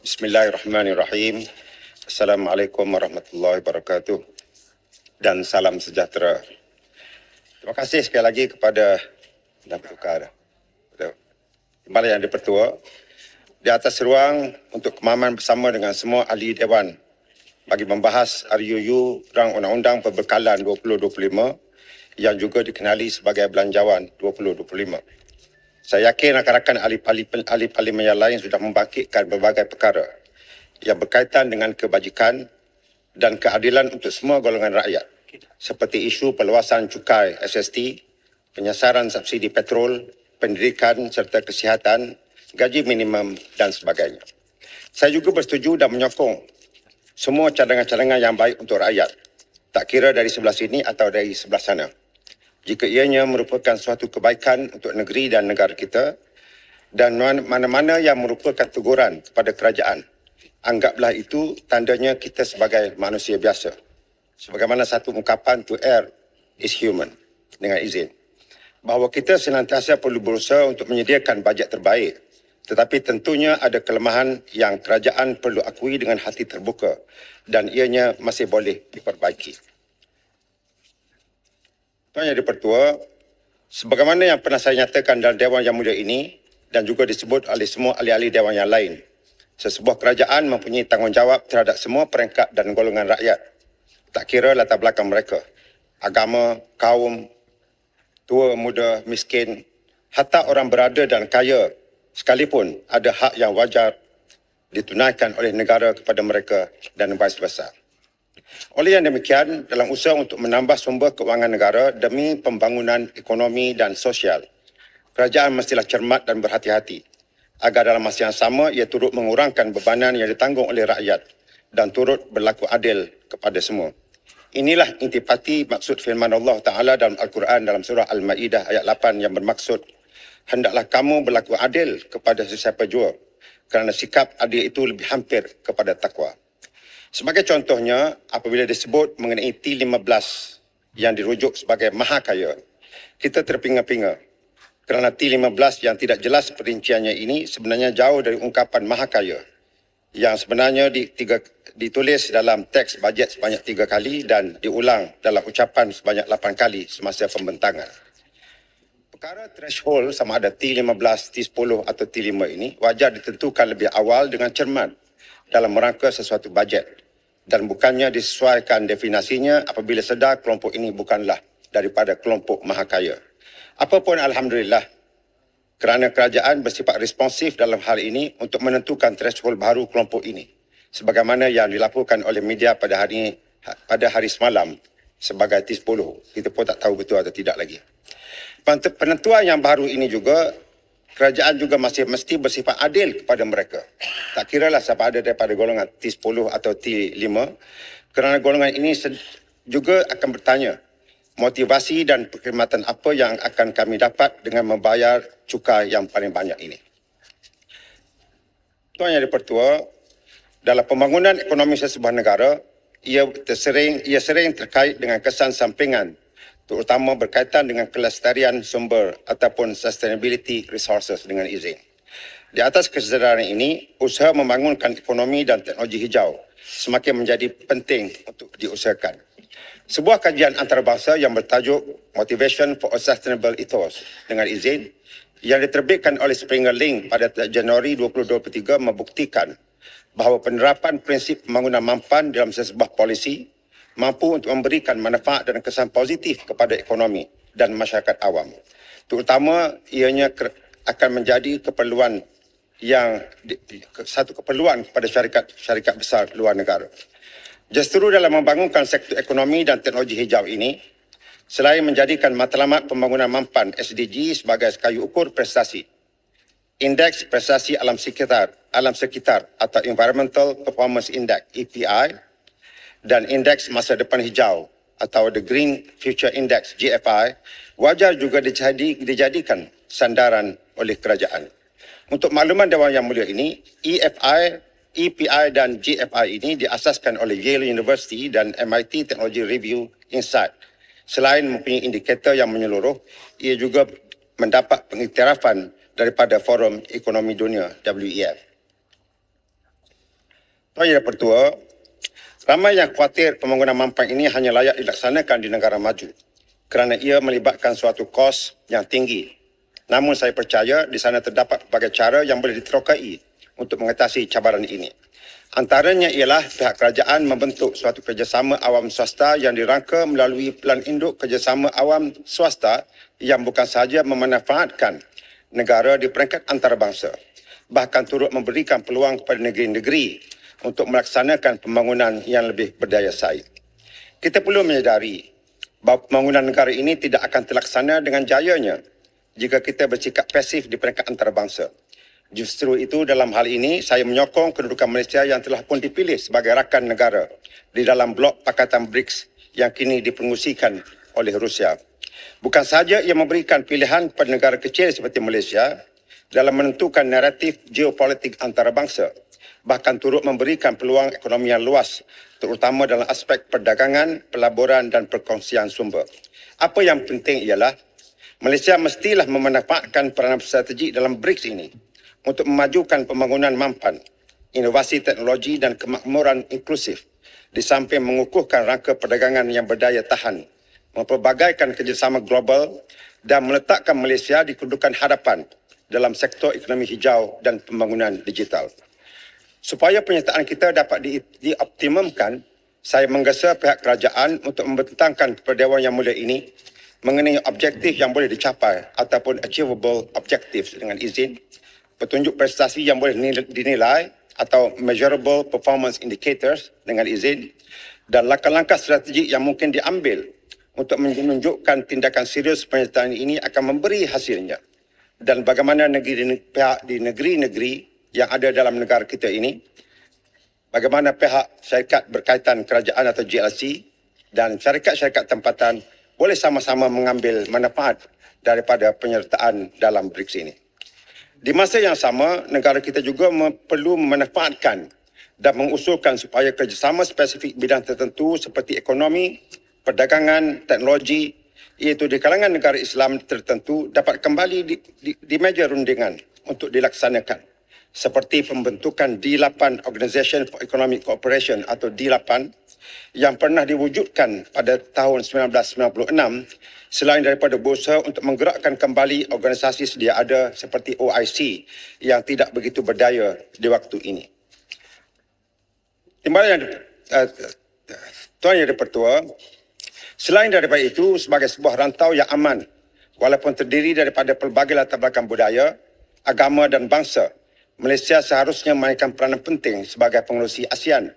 Bismillahirrahmanirrahim. Assalamualaikum warahmatullahi wabarakatuh dan salam sejahtera. Terima kasih sekali lagi kepada dan bertukar Timbalan Yang di-Pertua di atas ruang untuk kemahaman bersama dengan semua ahli Dewan bagi membahas RUU Rang Undang-Undang Perbekalan 2025 yang juga dikenali sebagai Belanjawan 2025. Saya yakin rakan-rakan ahli parlimen yang lain sudah membangkitkan berbagai perkara yang berkaitan dengan kebajikan dan keadilan untuk semua golongan rakyat, seperti isu perluasan cukai SST, penyasaran subsidi petrol, pendidikan serta kesihatan, gaji minimum dan sebagainya. Saya juga bersetuju dan menyokong semua cadangan-cadangan yang baik untuk rakyat, tak kira dari sebelah sini atau dari sebelah sana, jika ianya merupakan suatu kebaikan untuk negeri dan negara kita, dan mana-mana yang merupakan teguran kepada kerajaan, anggaplah itu tandanya kita sebagai manusia biasa. Sebagaimana satu ungkapan, to err is human, dengan izin. Bahawa kita senantiasa perlu berusaha untuk menyediakan bajet terbaik, tetapi tentunya ada kelemahan yang kerajaan perlu akui dengan hati terbuka dan ianya masih boleh diperbaiki. Tuan Yang di-Pertua, sebagaimana yang pernah saya nyatakan dalam Dewan Yang Mulia ini dan juga disebut oleh semua ahli-ahli Dewan yang lain, sesebuah kerajaan mempunyai tanggungjawab terhadap semua peringkat dan golongan rakyat, tak kira latar belakang mereka, agama, kaum, tua, muda, miskin, hatta orang berada dan kaya sekalipun ada hak yang wajar ditunaikan oleh negara kepada mereka dan vice versa. Oleh yang demikian, dalam usaha untuk menambah sumber kewangan negara demi pembangunan ekonomi dan sosial, kerajaan mestilah cermat dan berhati-hati agar dalam masa yang sama ia turut mengurangkan bebanan yang ditanggung oleh rakyat dan turut berlaku adil kepada semua. Inilah intipati maksud firman Allah Ta'ala dalam Al-Quran dalam surah Al-Ma'idah ayat 8 yang bermaksud, hendaklah kamu berlaku adil kepada sesiapa jua, kerana sikap adil itu lebih hampir kepada takwa. Sebagai contohnya, apabila disebut mengenai T15 yang dirujuk sebagai maha kaya, kita terpinga-pinga kerana T15 yang tidak jelas perinciannya ini sebenarnya jauh dari ungkapan maha kaya yang sebenarnya ditulis dalam teks bajet sebanyak 3 kali dan diulang dalam ucapan sebanyak 8 kali semasa pembentangan. Perkara threshold sama ada T15, T10 atau T5 ini wajar ditentukan lebih awal dengan cermat dalam merangka sesuatu bajet dan bukannya disesuaikan definisinya apabila sedar kelompok ini bukanlah daripada kelompok maha kaya. Apapun alhamdulillah, kerana kerajaan bersifat responsif dalam hal ini untuk menentukan threshold baru kelompok ini, sebagaimana yang dilaporkan oleh media pada hari semalam sebagai T10. Kita pun tak tahu betul atau tidak lagi. Penentuan yang baru ini juga, kerajaan juga masih mesti bersifat adil kepada mereka. Tak kiralah siapa ada daripada golongan T10 atau T5, kerana golongan ini juga akan bertanya motivasi dan perkhidmatan apa yang akan kami dapat dengan membayar cukai yang paling banyak ini. Tuan Yang di-Pertua, dalam pembangunan ekonomi sesebuah negara, ia sering terkait dengan kesan sampingan, terutama berkaitan dengan kelestarian sumber ataupun sustainability resources dengan izin. Di atas kesedaran ini, usaha membangunkan ekonomi dan teknologi hijau semakin menjadi penting untuk diusahakan. Sebuah kajian antarabangsa yang bertajuk Motivation for a Sustainable Ethos dengan izin yang diterbitkan oleh Springer Link pada Januari 2023 membuktikan bahawa penerapan prinsip pembangunan mampan dalam sesebuah polisi mampu untuk memberikan manfaat dan kesan positif kepada ekonomi dan masyarakat awam. Terutama ianya akan menjadi keperluan satu keperluan kepada syarikat besar luar negara. Justru dalam membangunkan sektor ekonomi dan teknologi hijau ini, selain menjadikan matlamat pembangunan mampan SDG sebagai kayu ukur prestasi, Indeks Prestasi Alam Sekitar atau Environmental Performance Index EPI dan Indeks Masa Depan Hijau atau The Green Future Index GFI wajar juga dijadikan sandaran oleh kerajaan. Untuk makluman Dewan Yang Mulia ini, EPI dan GFI ini diasaskan oleh Yale University dan MIT Technology Review Insight. Selain mempunyai indikator yang menyeluruh, ia juga mendapat pengiktirafan daripada Forum Ekonomi Dunia WEF. Tuan Yang Pertua, ramai yang khawatir pembangunan Mampang ini hanya layak dilaksanakan di negara maju kerana ia melibatkan suatu kos yang tinggi. Namun saya percaya di sana terdapat berbagai cara yang boleh diterokai untuk mengatasi cabaran ini. Antaranya ialah pihak kerajaan membentuk suatu kerjasama awam swasta yang dirangka melalui Pelan Induk Kerjasama Awam Swasta yang bukan sahaja memanfaatkan negara di peringkat antarabangsa, bahkan turut memberikan peluang kepada negeri-negeri untuk melaksanakan pembangunan yang lebih berdaya saing. Kita perlu menyedari bahawa pembangunan negara ini tidak akan terlaksana dengan jayanya jika kita bersikap pasif di peringkat antarabangsa. Justru itu dalam hal ini saya menyokong kedudukan Malaysia yang telah pun dipilih sebagai rakan negara di dalam blok Pakatan BRICS yang kini dipengusikan oleh Rusia. Bukan sahaja ia memberikan pilihan kepada negara kecil seperti Malaysia dalam menentukan naratif geopolitik antarabangsa, bahkan turut memberikan peluang ekonomi yang luas, terutama dalam aspek perdagangan, pelaburan dan perkongsian sumber. Apa yang penting ialah Malaysia mestilah memanfaatkan peranan strategik dalam BRICS ini untuk memajukan pembangunan mampan, inovasi teknologi dan kemakmuran inklusif, di samping mengukuhkan rangka perdagangan yang berdaya tahan, mempelbagaikan kerjasama global dan meletakkan Malaysia di kedudukan hadapan dalam sektor ekonomi hijau dan pembangunan digital. Supaya penyertaan kita dapat dioptimumkan, saya menggesa pihak kerajaan untuk membentangkan kepada Dewan Yang Mulia ini mengenai objektif yang boleh dicapai ataupun achievable objectives dengan izin, petunjuk prestasi yang boleh dinilai atau measurable performance indicators dengan izin, dan langkah-langkah strategik yang mungkin diambil untuk menunjukkan tindakan serius penyertaan ini akan memberi hasilnya, dan bagaimana pihak di negeri-negeri yang ada dalam negara kita ini, bagaimana pihak syarikat berkaitan kerajaan atau GLC dan syarikat-syarikat tempatan boleh sama-sama mengambil manfaat daripada penyertaan dalam BRICS ini. Di masa yang sama, negara kita juga perlu memanfaatkan dan mengusulkan supaya kerjasama spesifik bidang tertentu seperti ekonomi, perdagangan, teknologi, iaitu di kalangan negara Islam tertentu dapat kembali di meja rundingan untuk dilaksanakan, seperti pembentukan D8 Organisation for Economic Cooperation atau D8 yang pernah diwujudkan pada tahun 1996 selain daripada berusaha untuk menggerakkan kembali organisasi sedia ada seperti OIC yang tidak begitu berdaya di waktu ini. Tuan Yang Dipertua, selain daripada itu, sebagai sebuah rantau yang aman, walaupun terdiri daripada pelbagai latar belakang budaya, agama dan bangsa, Malaysia seharusnya memainkan peranan penting sebagai pengerusi ASEAN.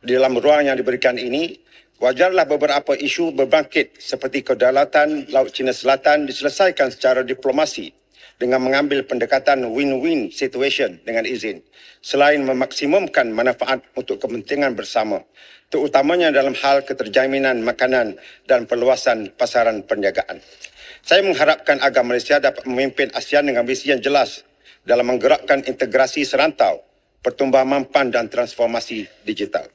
Di dalam ruang yang diberikan ini, wajarlah beberapa isu berbangkit seperti kedaulatan Laut Cina Selatan diselesaikan secara diplomasi dengan mengambil pendekatan win-win situation dengan izin, selain memaksimumkan manfaat untuk kepentingan bersama, terutamanya dalam hal keterjaminan makanan dan perluasan pasaran perniagaan. Saya mengharapkan agar Malaysia dapat memimpin ASEAN dengan visi yang jelas dalam menggerakkan integrasi serantau, pertumbuhan mampan dan transformasi digital.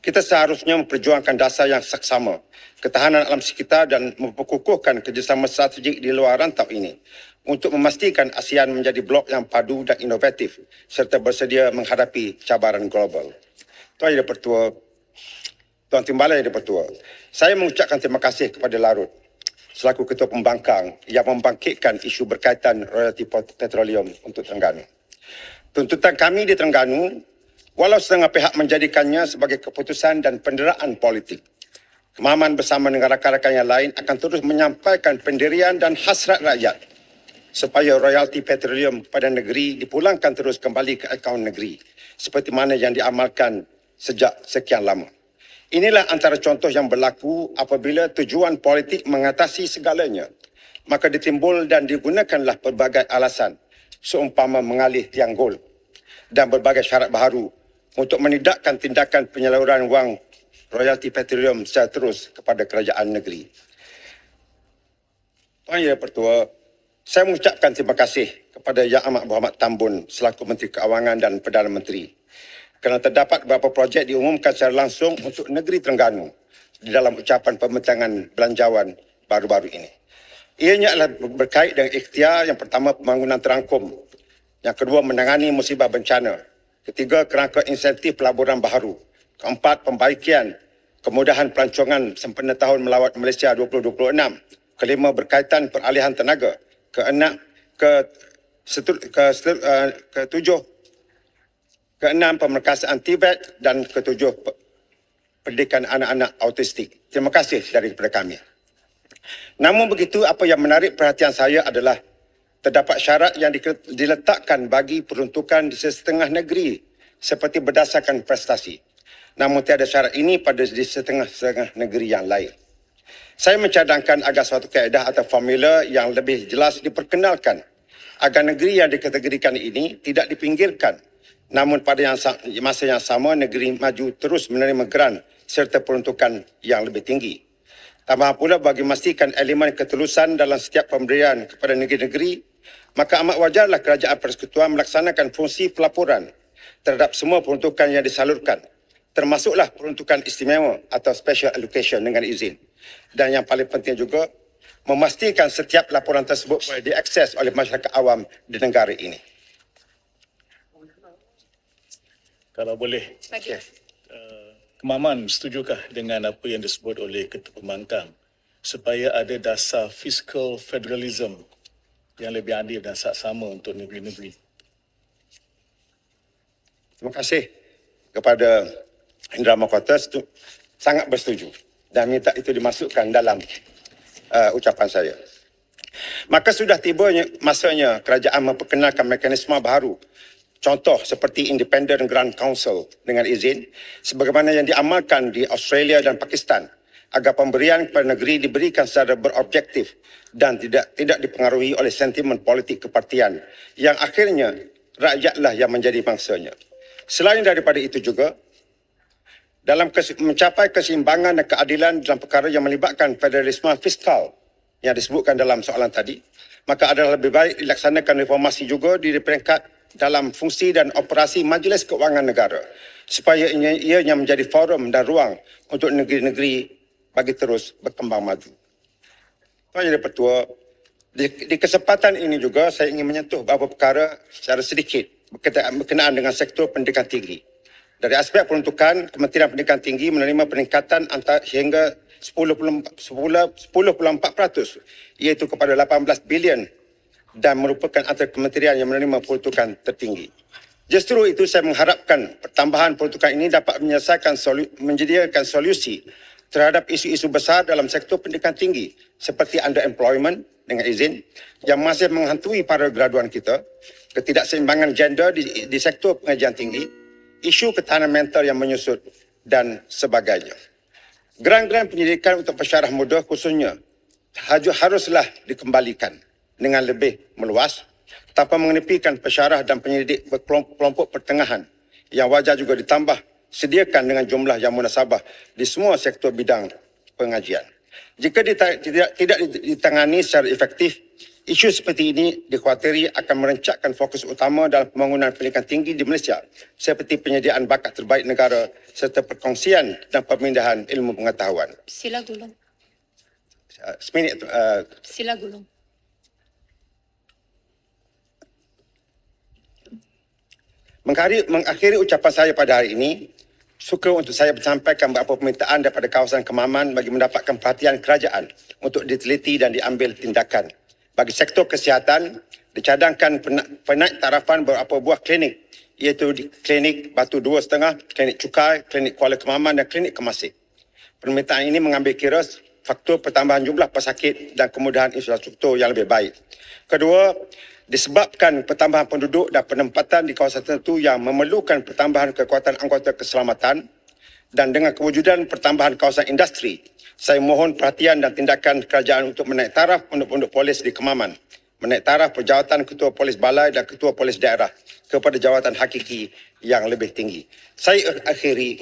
Kita seharusnya memperjuangkan dasar yang saksama, ketahanan alam sekitar dan memperkukuhkan kerjasama strategik di luar rantau ini untuk memastikan ASEAN menjadi blok yang padu dan inovatif serta bersedia menghadapi cabaran global. Tuan Yang Dipertua, Tuan Timbalan Yang Dipertua, saya mengucapkan terima kasih kepada Larut selaku Ketua Pembangkang yang membangkitkan isu berkaitan royalti petroleum untuk Terengganu. Tuntutan kami di Terengganu, walau setengah pihak menjadikannya sebagai keputusan dan penderaan politik, Kemahaman bersama dengan rakan-rakan yang lain akan terus menyampaikan pendirian dan hasrat rakyat supaya royalti petroleum pada negeri dipulangkan terus kembali ke akaun negeri seperti mana yang diamalkan sejak sekian lama. Inilah antara contoh yang berlaku apabila tujuan politik mengatasi segalanya, maka ditimbul dan digunakanlah pelbagai alasan seumpama mengalih tiang gol dan berbagai syarat baharu untuk menidakkan tindakan penyaluran wang royalti petroleum secara terus kepada kerajaan negeri. Tuan Yang Pertua, saya mengucapkan terima kasih kepada Yang Amat Berhormat Tambun selaku Menteri Kewangan dan Perdana Menteri kerana terdapat beberapa projek diumumkan secara langsung untuk negeri Terengganu di dalam ucapan pembentangan belanjawan baru-baru ini. Ianya adalah berkait dengan ikhtiar yang pertama pembangunan terangkum, yang kedua menangani musibah bencana Ketiga, kerangka insentif pelaburan baharu. Keempat, pembaikian kemudahan pelancongan sempena tahun melawat Malaysia 2026. Kelima, berkaitan peralihan tenaga. Keenam, pemerkasaan TVET dan ketujuh, pendidikan anak-anak autistik. Terima kasih daripada kami. Namun begitu, apa yang menarik perhatian saya adalah terdapat syarat yang diletakkan bagi peruntukan di setengah negeri seperti berdasarkan prestasi. Namun tiada syarat ini pada di setengah-setengah negeri yang lain. Saya mencadangkan agar suatu kaedah atau formula yang lebih jelas diperkenalkan agar negeri yang dikategorikan ini tidak dipinggirkan. Namun pada masa yang sama, negeri maju terus menerima geran serta peruntukan yang lebih tinggi. Tambah pula bagi memastikan elemen ketulusan dalam setiap pemberian kepada negeri-negeri, maka amat wajarlah Kerajaan Persekutuan melaksanakan fungsi pelaporan terhadap semua peruntukan yang disalurkan, termasuklah peruntukan istimewa atau special allocation dengan izin. Dan yang paling penting juga, memastikan setiap laporan tersebut boleh diakses oleh masyarakat awam di negara ini. Kalau boleh, Kemaman setujukah dengan apa yang disebut oleh Ketua Pembangkang supaya ada dasar fiskal federalism yang lebih adil dan saksama untuk negeri-negeri? Terima kasih kepada Indra Mahkota, sangat bersetuju dan minta itu dimasukkan dalam ucapan saya. Maka sudah tibanya masanya kerajaan memperkenalkan mekanisme baru, contoh seperti Independent Grant Council dengan izin, sebagaimana yang diamalkan di Australia dan Pakistan, agar pemberian kepada negeri diberikan secara berobjektif dan tidak dipengaruhi oleh sentimen politik kepartian, yang akhirnya rakyatlah yang menjadi bangsanya. Selain daripada itu juga, dalam mencapai keseimbangan dan keadilan dalam perkara yang melibatkan federalisme fiskal yang disebutkan dalam soalan tadi, maka adalah lebih baik dilaksanakan reformasi juga di peringkat dalam fungsi dan operasi Majlis Keuangan Negara supaya ianya menjadi forum dan ruang untuk negeri-negeri bagi terus berkembang maju. Tuan Yang Dipertua, di kesempatan ini juga saya ingin menyentuh beberapa perkara secara sedikit berkenaan dengan sektor pendidikan tinggi. Dari aspek peruntukan, Kementerian Pendidikan Tinggi menerima peningkatan hingga 10.4%, iaitu kepada 18 bilion dan merupakan antara kementerian yang menerima peruntukan tertinggi. Justru itu saya mengharapkan pertambahan peruntukan ini dapat menyediakan solusi terhadap isu-isu besar dalam sektor pendidikan tinggi seperti underemployment dengan izin yang masih menghantui para graduan kita, ketidakseimbangan gender di sektor pengajian tinggi, isu ketahanan mental yang menyusut dan sebagainya. Geran-geran pendidikan untuk pensyarah muda khususnya haruslah dikembalikan dengan lebih meluas tanpa mengenepikan pensyarah dan penyelidik berkelompok pertengahan yang wajar juga ditambah sediakan dengan jumlah yang munasabah di semua sektor bidang pengajian. Jika tidak ditangani secara efektif, isu seperti ini dikhawatiri akan merencatkan fokus utama dalam pembangunan pendidikan tinggi di Malaysia seperti penyediaan bakat terbaik negara serta perkongsian dan pemindahan ilmu pengetahuan. Sila gulung. Seminit. Sila gulung. Mengakhiri ucapan saya pada hari ini, suka untuk saya menyampaikan beberapa permintaan daripada kawasan Kemaman bagi mendapatkan perhatian kerajaan untuk diteliti dan diambil tindakan. Bagi sektor kesihatan, dicadangkan penaik tarafan beberapa buah klinik, iaitu klinik Batu 2.5, klinik Cukai, klinik Kuala Kemaman dan klinik Kemasih. Permintaan ini mengambil kira faktor pertambahan jumlah pesakit dan kemudahan infrastruktur yang lebih baik. Kedua, disebabkan pertambahan penduduk dan penempatan di kawasan tertentu yang memerlukan pertambahan kekuatan anggota keselamatan dan dengan kewujudan pertambahan kawasan industri, saya mohon perhatian dan tindakan kerajaan untuk menaik taraf pondok-pondok polis di Kemaman, menaik taraf perjawatan ketua polis balai dan ketua polis daerah kepada jawatan hakiki yang lebih tinggi. Saya akhiri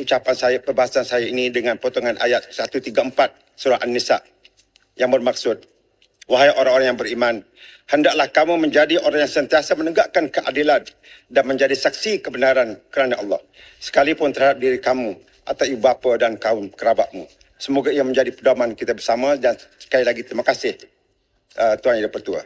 perbahasan saya ini dengan potongan ayat 134 surah An-Nisa yang bermaksud, wahai orang-orang yang beriman, hendaklah kamu menjadi orang yang sentiasa menegakkan keadilan dan menjadi saksi kebenaran kerana Allah, sekalipun terhadap diri kamu atau ibu bapa dan kaum kerabatmu. Semoga ia menjadi pedoman kita bersama dan sekali lagi terima kasih Tuan Yang Dipertua.